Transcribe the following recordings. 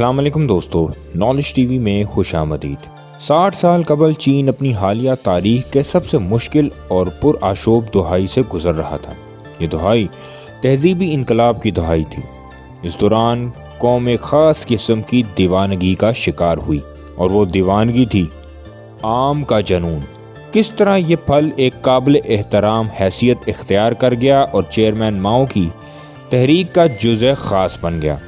अस्सलाम वालेकुम दोस्तों, नॉलेज टीवी में खुश आमदीद। 60 साल कबल चीन अपनी हालिया तारीख के सबसे मुश्किल और पुरआशोब दुहाई से गुजर रहा था। ये दुहाई तहजीबी इनकलाब की दुहाई थी। इस दौरान कौम एक ख़ास किस्म की दीवानगी का शिकार हुई और वो दीवानगी थी आम का जनून। किस तरह ये फल एक काबिल एहतराम हैसियत इख्तियार कर गया और चेयरमैन माओ की तहरीक का जुज़ ख़ास बन गया।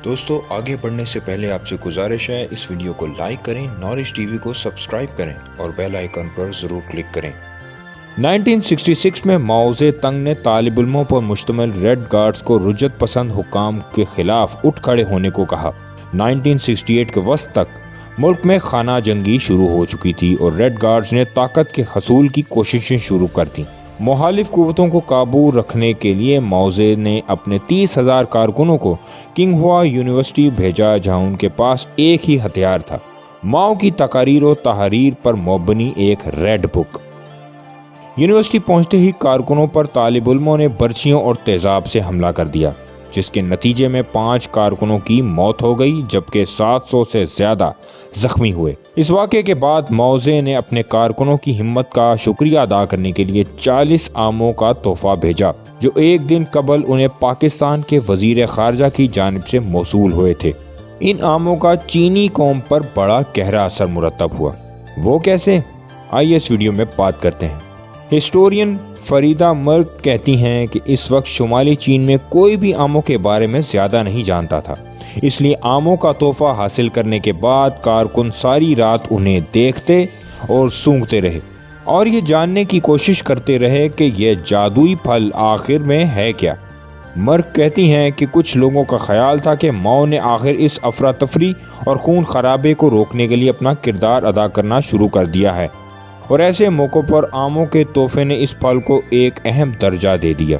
दोस्तों, आगे बढ़ने से पहले आपसे गुजारिश है, इस वीडियो को लाइक करें, नॉलेज टीवी को सब्सक्राइब करें और बेल आइकन पर ज़रूर क्लिक करें। 1966 में माओ जे तंग ने तालिब इल्मों पर मुश्तमिल रेड गार्ड्स को रुजत पसंद हुकाम के खिलाफ उठ खड़े होने को कहा। 1968 के वस्त तक मुल्क में खाना जंगी शुरू हो चुकी थी और रेड गार्ड्स ने ताकत के हसूल की कोशिशें शुरू कर दी। मुखालिफ कुव्वतों को काबू रखने के लिए माओ जे ने अपने 30,000 कारकुनों को किंगहुआ यूनिवर्सिटी भेजा, जहां उनके पास एक ही हथियार था, माओ की तकारीर और तहरीर पर मबनी एक रेड बुक। यूनिवर्सिटी पहुंचते ही कारकुनों पर तालिब इल्मों ने बर्छियों और तेजाब से हमला कर दिया, जिसके नतीजे में 5 कारकुनों की मौत हो गई जबकि 700 से ज़्यादा जख्मी हुए। इस वाक़े के बाद माओ जे ने अपने कारकुनों की हिम्मत का शुक्रिया अदा करने के लिए 40 आमों का तोहफा भेजा, जो एक दिन कबल उन्हें पाकिस्तान के वजीर खारजा की जानिब से मौसूल हुए थे। इन आमों का चीनी कौम पर बड़ा गहरा असर मुरतब हुआ। वो कैसे? आइए इस वीडियो में बात करते हैं। हिस्टोरियन फरीदा मर्ग कहती हैं कि इस वक्त शुमाली चीन में कोई भी आमों के बारे में ज़्यादा नहीं जानता था, इसलिए आमों का तोहफा हासिल करने के बाद कारकुन सारी रात उन्हें देखते और सूंघते रहे और ये जानने की कोशिश करते रहे कि यह जादुई फल आखिर में है क्या। मर्ग कहती हैं कि कुछ लोगों का ख्याल था कि माओ ने आखिर इस अफरा तफरी और खून खराबे को रोकने के लिए अपना किरदार अदा करना शुरू कर दिया है और ऐसे मौक़ों पर आमों के तोहफे ने इस फल को एक अहम दर्जा दे दिया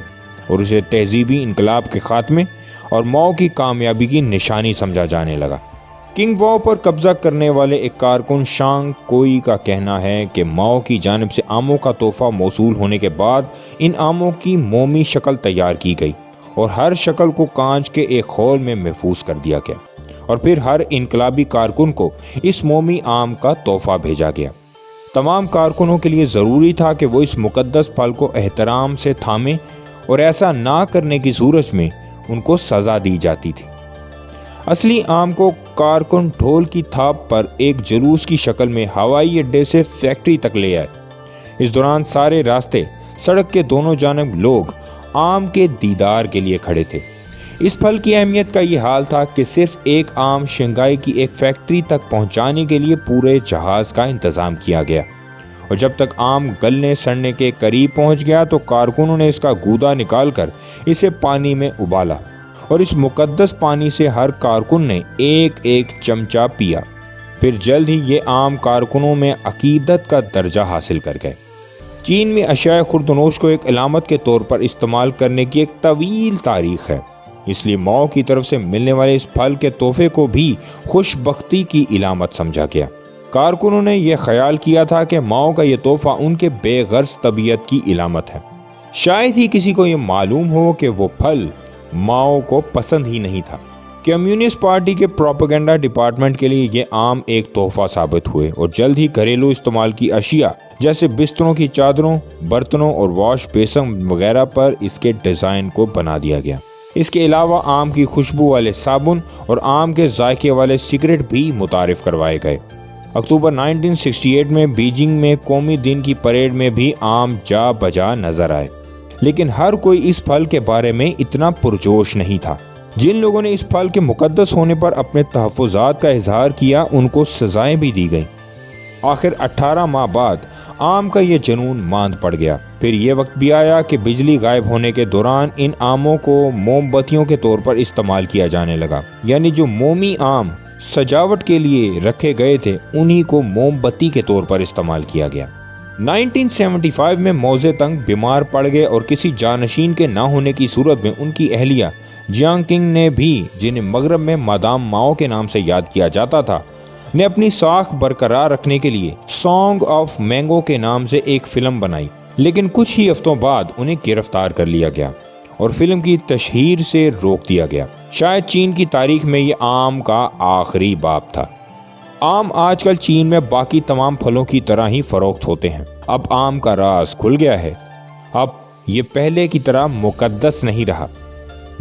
और उसे तहजीबी इनकलाब के खात्मे और माओ की कामयाबी की निशानी समझा जाने लगा। किंगहुआ पर कब्जा करने वाले एक कारकुन शांग कोई का कहना है कि माओ की जानिब से आमों का तोहफा मौसूल होने के बाद इन आमों की मोमी शक्ल तैयार की गई और हर शक्ल को कांच के एक खोल में महफूज कर दिया गया और फिर हर इनकलाबी कारकुन को इस मोमी आम का तोहफा भेजा गया। तमाम कारकुनों के लिए ज़रूरी था कि वो इस मुक़द्दस फल को एहतराम से थामें और ऐसा ना करने की सूरत में उनको सज़ा दी जाती थी। असली आम को कारकुन ढोल की थाप पर एक जुलूस की शक्ल में हवाई अड्डे से फैक्ट्री तक ले आए। इस दौरान सारे रास्ते सड़क के दोनों जानब लोग आम के दीदार के लिए खड़े थे। इस फल की अहमियत का ये हाल था कि सिर्फ एक आम शंघाई की एक फैक्ट्री तक पहुंचाने के लिए पूरे जहाज का इंतज़ाम किया गया और जब तक आम गलने सड़ने के करीब पहुंच गया तो कारकुनों ने इसका गूदा निकालकर इसे पानी में उबाला और इस मुकद्दस पानी से हर कारकुन ने एक एक चमचा पिया। फिर जल्द ही ये आम कारकुनों में अकीदत का दर्जा हासिल कर गए। चीन में अशियाए खुर्दनोश को एक अलामत के तौर पर इस्तेमाल करने की एक तवील तारीख है, इसलिए माओ की तरफ से मिलने वाले इस फल के तोहफे को भी खुशबख्ती की इलामत समझा गया। कारकुनों ने यह ख्याल किया था कि माओ का यह तोहफा उनके बेगर्ज तबीयत की इलामत है। शायद ही किसी को यह मालूम हो कि वो फल माओ को पसंद ही नहीं था। कम्युनिस्ट पार्टी के प्रोपेगेंडा डिपार्टमेंट के लिए ये आम एक तोहफा साबित हुए और जल्द ही घरेलू इस्तेमाल की अशिया जैसे बिस्तरों की चादरों, बर्तनों और वॉश बेसन वगैरह पर इसके डिज़ाइन को बना दिया गया। इसके अलावा आम की खुशबू वाले साबुन और आम के जायके वाले सिगरेट भी मुतारिफ करवाए गए। अक्टूबर 1968 में बीजिंग में कौमी दिन की परेड में भी आम जा बजा नजर आए, लेकिन हर कोई इस फल के बारे में इतना पुरजोश नहीं था। जिन लोगों ने इस फल के मुकद्दस होने पर अपने तहफ़्फ़ुज़ात का इजहार किया उनको सज़ाएं भी दी गईं। आखिर 18 माह बाद आम का ये जनून मांद पड़ गया। फिर ये वक्त भी आया कि बिजली गायब होने के दौरान इन आमों को मोमबत्तियों के तौर पर इस्तेमाल किया जाने लगा, यानी जो मोमी आम सजावट के लिए रखे गए थे उन्हीं को मोमबत्ती के तौर पर इस्तेमाल किया गया। 1975 में माओ जे तंग बीमार पड़ गए और किसी जानशीन के ना होने की सूरत में उनकी अहलिया जियांग किंग ने भी, जिन्हें मगरब में मादाम माओ के नाम से याद किया जाता था, ने अपनी साख बरकरार रखने के लिए सॉन्ग ऑफ मैंगो के नाम से एक फिल्म बनाई, लेकिन कुछ ही हफ्तों बाद उन्हें गिरफ्तार कर लिया गया और फिल्म की तशहीर से रोक दिया गया। शायद चीन की तारीख में ये आम का आखिरी बाब था। आम आजकल चीन में बाकी तमाम फलों की तरह ही फरोख्त होते हैं। अब आम का राज खुल गया है। अब ये पहले की तरह मुकद्दस नहीं रहा।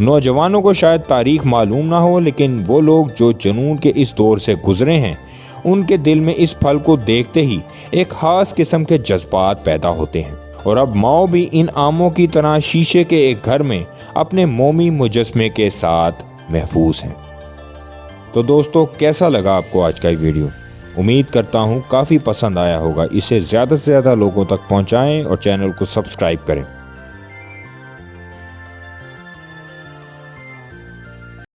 नौजवानों को शायद तारीख मालूम ना हो, लेकिन वो लोग जो जुनून के इस दौर से गुजरे हैं, उनके दिल में इस फल को देखते ही एक खास किस्म के जज्बात पैदा होते हैं। और अब माओ भी इन आमों की तरह शीशे के एक घर में अपने मोमी मुजस्मे के साथ महफूज हैं। तो दोस्तों, कैसा लगा आपको आज का ये वीडियो? उम्मीद करता हूँ काफ़ी पसंद आया होगा। इसे ज़्यादा से ज़्यादा लोगों तक पहुँचाएँ और चैनल को सब्सक्राइब करें।